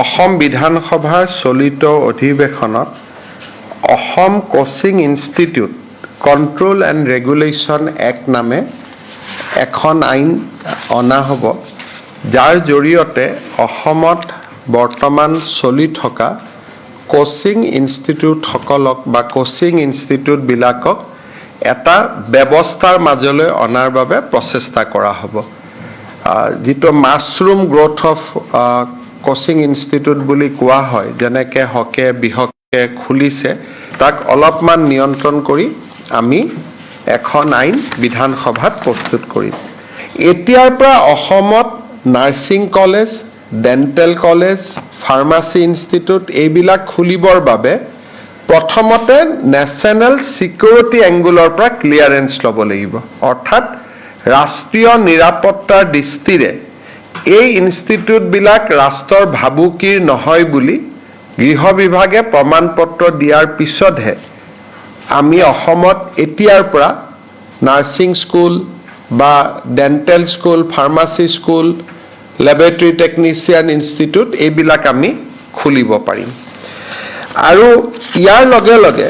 অসম বিধানসভাৰ চলিত অধিৱেশনত Assam coaching institute control and regulation act নামে এখন আইন অনা হ'ব, যাৰ জৰিয়তে অসমত বৰ্তমান চলি থকা কোচিং ইনষ্টিটিউটসকলক বা কোচিং ইনষ্টিটিউটবিলাকক এটা ব্যৱস্থাৰ মাজলৈ অনাৰ বাবে প্ৰচেষ্টা কৰা হ'ব। যিটো mushroom growth of coaching institute বুলি কোৱা হয়, যেনেকৈ হকে বিহকে খুলিছে, তাক অলপমান নিয়ন্ত্ৰণ কৰি আমি এখন আইন বিধানসভাত প্ৰস্তুত কৰিম। এতিয়াৰ পৰা অসমত nursing college, dental college, pharmacy institute এইবিলাক খুলিবৰ বাবে প্ৰথমতে নেশ্যনেল ছিকিউৰিটি এংগুলৰ পৰা ক্লিয়াৰেন্স ল'ব লাগিব। অৰ্থাৎ ৰাষ্ট্ৰীয় নিৰাপত্তাৰ দৃষ্টিৰে এই ইনষ্টিটিউটবিলাক ৰাষ্ট্ৰৰ ভাবুকিৰ নহয় বুলি গৃহ বিভাগে প্ৰমাণপত্ৰ দিয়াৰ পিছতহে আমি অসমত এতিয়াৰ পৰা নাৰ্ছিং স্কুল বা dental school, pharmacy school, laboratory technician institute এইবিলাক আমি খুলিব পাৰিম। আৰু ইয়াৰ লগে লগে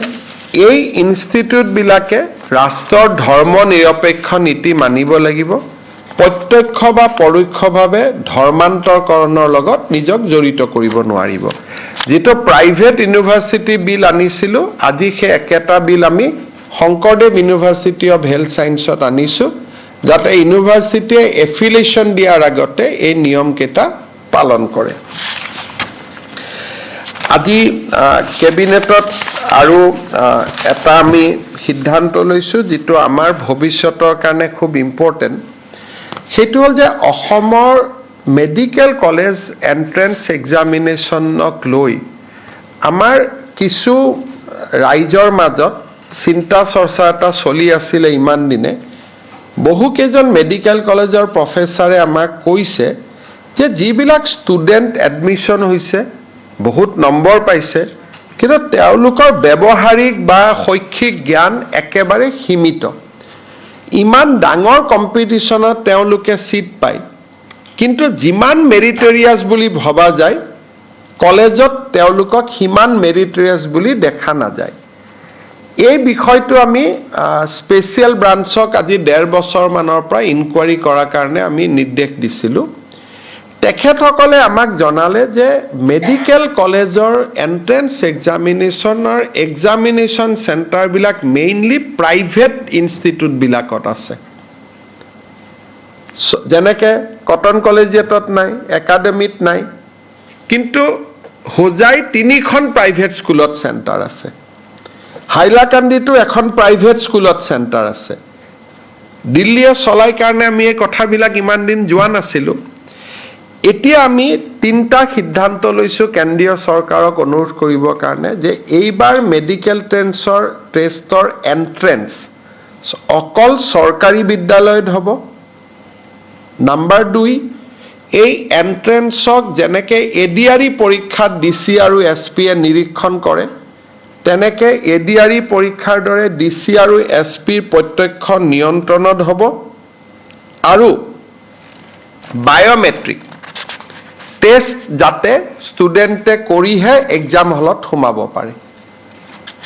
এই ইনষ্টিটিউটবিলাকে ৰাষ্ট্ৰৰ ধৰ্ম নিৰপেক্ষ নীতি মানিব লাগিব, প্ৰত্যক্ষ বা পৰোক্ষভাৱে ধৰ্মান্তৰকৰণৰ লগত নিজক জড়িত কৰিব নোৱাৰিব। যিটো প্ৰাইভেট ইউনিভাৰ্চিটি বিল আনিছিলোঁ, আজি সেই একেটা বিল আমি শংকৰদেৱ ইউনিভাৰ্চিটি অফ হেল্থ ছায়েন্সত আনিছোঁ, যাতে ইউনিভাৰ্চিটিয়ে এফিলিয়েশ্যন দিয়াৰ আগতে এই নিয়মকেইটা পালন কৰে। আজি কেবিনেটত আৰু এটা আমি সিদ্ধান্ত লৈছোঁ, যিটো আমাৰ ভৱিষ্যতৰ কাৰণে খুব ইম্পৰ্টেণ্ট। সেইটো হ'ল যে অসমৰ মেডিকেল কলেজ এণ্ট্ৰেন্স এক্সামিনেশ্যনক লৈ আমাৰ কিছু ৰাইজৰ মাজত চিন্তা চৰ্চা এটা চলি আছিলে ইমান দিনে। বহুকেইজন মেডিকেল কলেজৰ প্ৰফেচাৰে আমাক কৈছে যে যিবিলাক ষ্টুডেণ্ট এডমিশ্যন হৈছে, বহুত নম্বৰ পাইছে, কিন্তু তেওঁলোকৰ ব্যৱহাৰিক বা শৈক্ষিক জ্ঞান একেবাৰে সীমিত। ইমান ডাঙৰ কম্পিটিশ্যনত তেওঁলোকে ছিট পায়, কিন্তু যিমান মেৰিটৰিয়াছ বুলি ভবা যায়, কলেজত তেওঁলোকক সিমান মেৰিটৰিয়াছ বুলি দেখা নাযায়। এই বিষয়টো আমি স্পেচিয়েল ব্ৰাঞ্চক আজি 1.5 বছৰমানৰ পৰা ইনকুৱাৰী কৰাৰ কাৰণে আমি নিৰ্দেশ দিছিলোঁ। তেখেতসকলে আমাক জনালে যে মেডিকেল কলেজৰ এণ্ট্ৰেন্স এক্সামিনেশ্যনৰ এক্সামিনেশ্যন চেণ্টাৰবিলাক মেইনলি প্ৰাইভেট ইনষ্টিটিউটবিলাকত আছে। যেনেকৈ কটন কলেজিয়েটত নাই, একাডেমীত নাই, কিন্তু হোজাই 3খন প্ৰাইভেট স্কুলত চেণ্টাৰ আছে, হাইলাকান্দিতো এখন প্ৰাইভেট স্কুলত চেণ্টাৰ আছে। দিল্লীয়ে চলাই কাৰণে আমি এই কথাবিলাক ইমান দিন যোৱা নাছিলোঁ। এতিয়া আমি 3টা সিদ্ধান্ত লৈছোঁ কেন্দ্ৰীয় চৰকাৰক অনুৰোধ কৰিবৰ কাৰণে, যে এইবাৰ মেডিকেল টেষ্টৰ এণ্ট্ৰেন্স অকল চৰকাৰী বিদ্যালয়ত হ'ব। নম্বৰ 2, এই এণ্ট্ৰেন্সক যেনেকৈ এডিআৰই পৰীক্ষাত ডিচি আৰু এছপিয়ে নিৰীক্ষণ কৰে, তেনেকৈ এডিআৰই পৰীক্ষাৰ দৰে ডিচি আৰু এছপিৰ প্ৰত্যক্ষ নিয়ন্ত্ৰণত হ'ব। আৰু বায়'মেট্ৰিক টেষ্ট যাতে ষ্টুডেণ্টে কৰিহে এক্সাম হলত সোমাব পাৰে।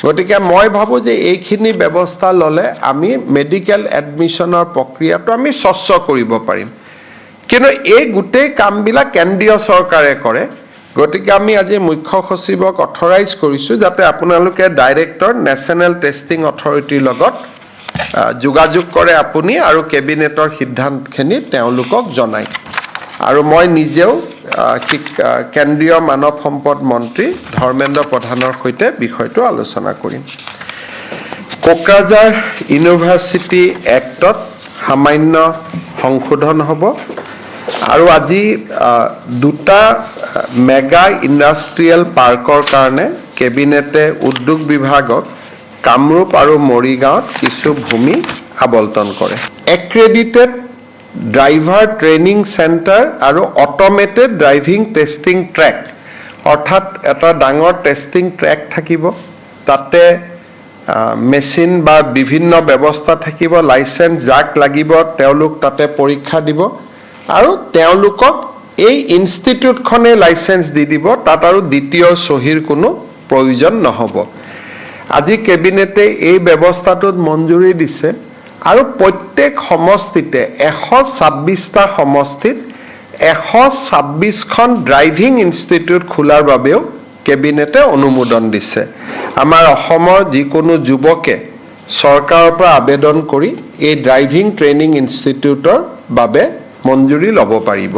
গতিকে মই ভাবোঁ যে এইখিনি ব্যৱস্থা ল'লে আমি মেডিকেল এডমিশ্যনৰ প্ৰক্ৰিয়াটো আমি স্বচ্ছ কৰিব পাৰিম। কিন্তু এই গোটেই কামবিলাক কেন্দ্ৰীয় চৰকাৰে কৰে। গতিকে আমি আজি মুখ্য সচিবক অথৰাইজ কৰিছোঁ যাতে আপোনালোকে ডাইৰেক্টৰ নেশ্যনেল টেষ্টিং অথৰিটিৰ লগত যোগাযোগ কৰে আপুনি, আৰু কেবিনেটৰ সিদ্ধান্তখিনি তেওঁলোকক জনায়। আৰু মই নিজেও কেন্দ্ৰীয় মানৱ সম্পদ মন্ত্ৰী ধৰ্মেন্দ্ৰ প্ৰধানৰ সৈতে বিষয়টো আলোচনা কৰিম। কোকৰাঝাৰ ইউনিভাৰ্চিটি এক্টত সামান্য সংশোধন হ'ব। আৰু আজি 2টা মেগা ইণ্ডাষ্ট্ৰিয়েল পাৰ্কৰ কাৰণে কেবিনেটে উদ্যোগ বিভাগক কামৰূপ আৰু মৰিগাঁৱত কিছু ভূমি আবণ্টন কৰে। এক্ৰেডিটেড ড্ৰাইভাৰ ট্ৰেইনিং চেণ্টাৰ আৰু অট'মেটেড ড্ৰাইভিং টেষ্টিং ট্ৰেক, অৰ্থাৎ এটা ডাঙৰ টেষ্টিং ট্ৰেক থাকিব, তাতে মেচিন বা বিভিন্ন ব্যৱস্থা থাকিব, লাইচেঞ্চ যাক লাগিব তেওঁলোক তাতে পৰীক্ষা দিব, আৰু তেওঁলোকক এই ইনষ্টিটিউটখনে লাইচেন্স দি দিব, তাত আৰু দ্বিতীয় চহীৰ কোনো প্ৰয়োজন নহ'ব। আজি কেবিনেটে এই ব্যৱস্থাটোত মঞ্জুৰি দিছে আৰু প্ৰত্যেক সমষ্টিতে 126টা সমষ্টিত 126খন ড্ৰাইভিং ইনষ্টিটিউট খোলাৰ বাবেও কেবিনেটে অনুমোদন দিছে। আমাৰ অসমৰ যিকোনো যুৱকে চৰকাৰৰ পৰা আবেদন কৰি এই ড্ৰাইভিং ট্ৰেইনিং ইনষ্টিটিউটৰ বাবে মঞ্জুৰি ল'ব পাৰিব।